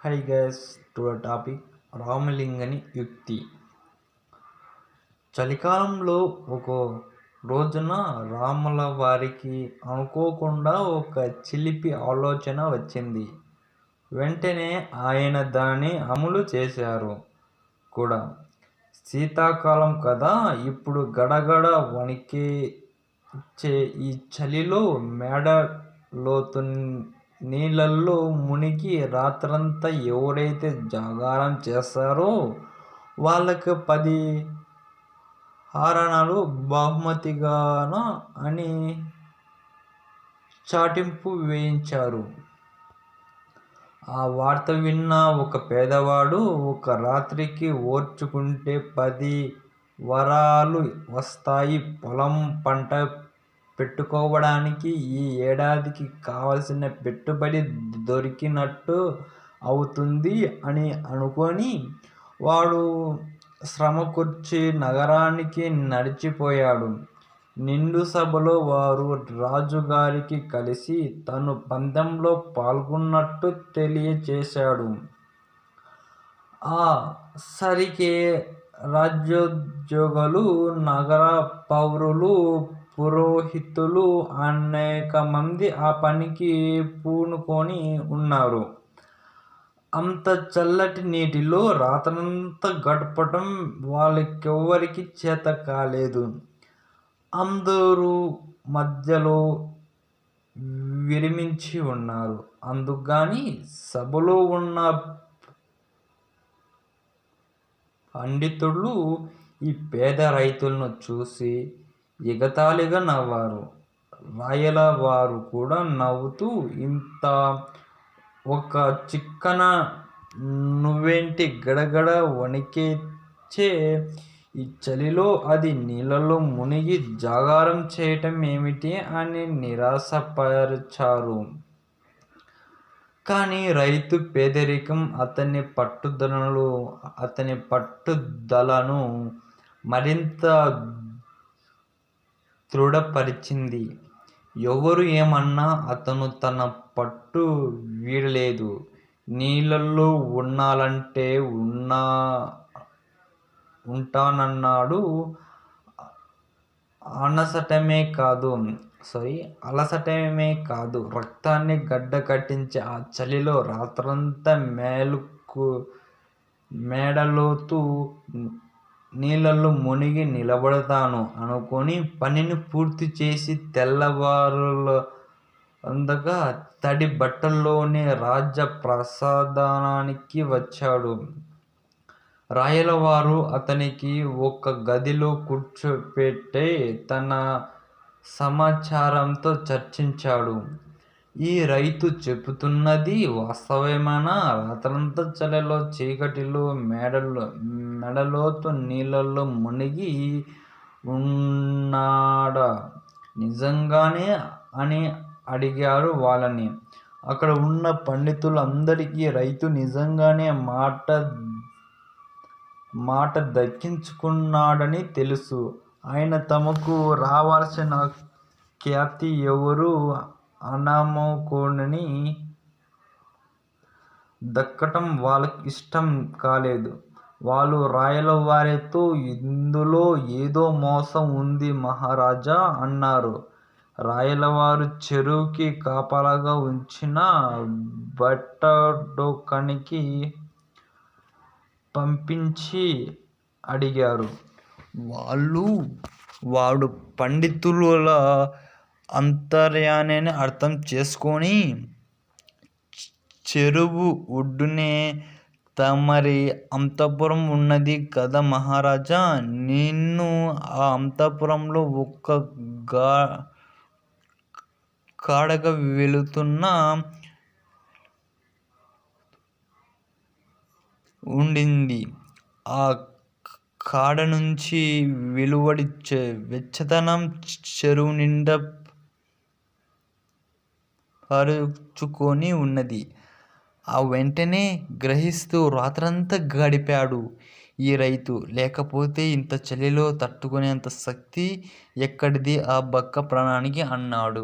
High guys, to the topic రామలింగని యుక్తి. చలికాలంలో ఒక రోజున రాముల వారికి అనుకోకుండా ఒక చిలిపి ఆలోచన వచ్చింది. వెంటనే ఆయన దాన్ని అమలు చేశారు కూడా. శీతాకాలం కదా, ఇప్పుడు గడగడ వణికించే ఈ చలిలో మేడలోతు నీళ్ళల్లో మునిగి రాత్రంతా ఎవరైతే జాగారం చేస్తారో వాళ్ళకి 10 హారణాలు బహుమతిగాన అని చాటింపు వేయించారు. ఆ వార్త విన్న ఒక పేదవాడు, ఒక రాత్రికి ఓర్చుకుంటే 10 వరాలు వస్తాయి, పొలం పంట పెట్టుకోవడానికి ఈ ఏడాదికి కావలసిన పెట్టుబడి దొరికినట్టు అవుతుంది అని అనుకొని వాడు శ్రమకూర్చి నగరానికి నడిచిపోయాడు. నిండు సభలో వారు రాజుగారికి కలిసి తను పందెంలో పాల్గొన్నట్టు తెలియచేశాడు. ఆ సరికే రాజ్యోద్యోగులు, నగర పౌరులు, పురోహితులు అనేక మంది ఆ పనికి పూనుకొని ఉన్నారు. అంత చల్లటి నీటిలో రాత్రంతా గడపటం వాళ్ళకెవ్వరికీ చేత కాలేదు. అందరూ మధ్యలో విరమించి ఉన్నారు. అందుకుగాని సభలో ఉన్న పండితులు ఈ పేద రైతులను చూసి ఎగతాళిగా నవ్వారు. రాయల వారు కూడా నవ్వుతూ, ఇంత ఒక చిక్కన నువ్వేంటి గడగడ వణికించే ఈ చలిలో అది నీళ్ళలో మునిగి జాగారం చేయటం ఏమిటి అని నిరాశపరిచారు. కానీ రైతు పేదరికం అతని పట్టుదలను మరింత దృఢపరిచింది. ఎవరు ఏమన్నా అతను తన పట్టు వీడలేదు. నీళ్ళల్లో ఉండాలంటే ఉంటానన్నాడు. అలసటమే కాదు, రక్తాన్ని గడ్డకట్టించే ఆ చలిలో రాత్రంతా మేడలోతు నీళ్ళల్లో మునిగి నిలబడతాను అనుకొని పనిని పూర్తి చేసి తెల్లవారులందగా తడి బట్టల్లోనే రాజ్య ప్రాసాదానికి వచ్చాడు. రాయలవారు అతనికి ఒక గదిలో కూర్చోపెట్టి తన సమాచారంతో చర్చించాడు. ఈ రైతు చెబుతున్నది వాస్తవమేనా? రాత్రంతా చలిలో చీకటిలో మెడలోతు నీళ్ళల్లో మునిగి ఉన్నాడా నిజంగానే అని అడిగారు వాళ్ళని. అక్కడ ఉన్న పండితులు అందరికీ రైతు నిజంగానే మాట దక్కించుకున్నాడని తెలుసు. ఆయన తమకు రావాల్సిన ఖ్యాతి ఎవరూ అనుకోని దక్కటం వాళ్ళకి ఇష్టం కాలేదు. వాళ్ళు రాయలవారితో, ఇందులో ఏదో మోసం ఉంది మహారాజా అన్నారు. రాయలవారు చెరువుకి కాపలాగా ఉంచిన బట్టడోకానికి పంపించి అడిగారు. వాడు పండితుల అంతర్యాన్ని అర్థం చేసుకొని, చెరువు ఒడ్డునే తమరి అంతఃపురం ఉన్నది కదా మహారాజా, నిన్ను ఆ అంతఃపురంలో ఒక కాడగా వెళుతున్న ఉండింది. ఆ కాడ నుంచి వెలువడి వెచ్చదనం చెరువు నిండా పరుచుకొని ఉన్నది. ఆ వెంటనే గ్రహిస్తూ రాత్రంతా గడిపాడు ఈ రైతు. లేకపోతే ఇంత చలిలో తట్టుకునేంత శక్తి ఎక్కడిది ఆ బక్క ప్రాణానికి అన్నాడు.